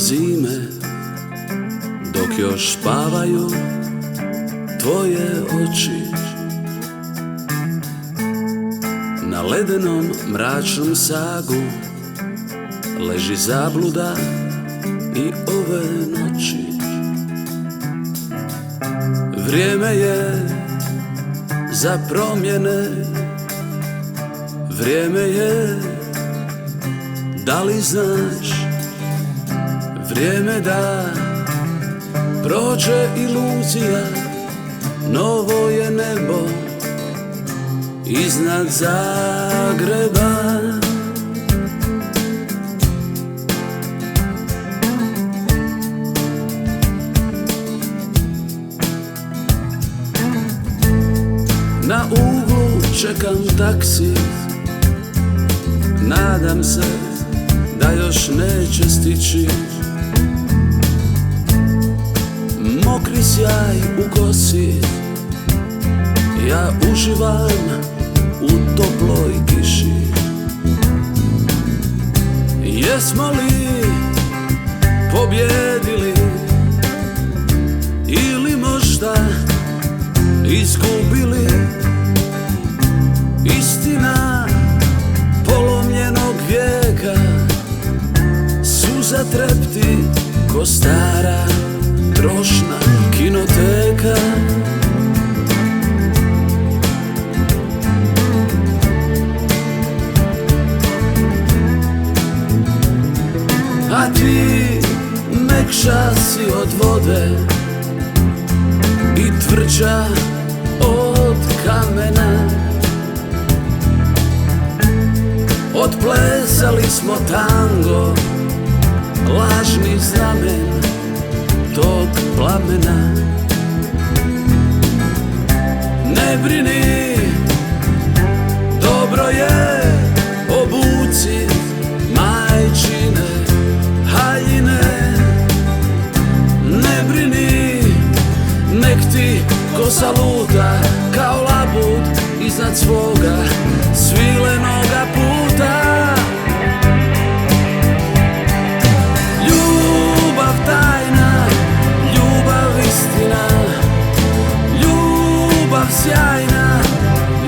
zime, dok još spavaju tvoje oči. Na ledenom mračnom sagu leži zabluda i ove noći. Vrijeme je za promjene, vrijeme je, da li znaš, vrijeme da prođe iluzija, novo je nebo iznad Zagreba. Na uglu čekam taksi, nadam se da još neće stići. Mokri sjaj u kosi, ja uživam u toploj kiši. Jesmo li pobjedili ili možda izgubili? Istina polomljenog vijeka, suza trepti ko stara trošna kinoteka. A ti mekša si od vode i tvrđa od kamena. Otplesali smo tango, lažni znamen tog plamena. Ne brini, dobro je, obuci majčine haljine. Ne brini, nek ti kosa luta kao labud iznad svoga svilenoga puta. Ljubav tajna, ljubav istina, ljubav sjajna,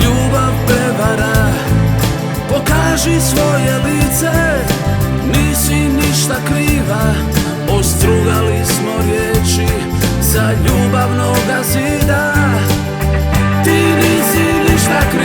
ljubav prevara. Pokaži svoje lice, nisi ništa kriva, ostrugali smo riječi za ljubavnoga zida. Ti nisi ništa kriva.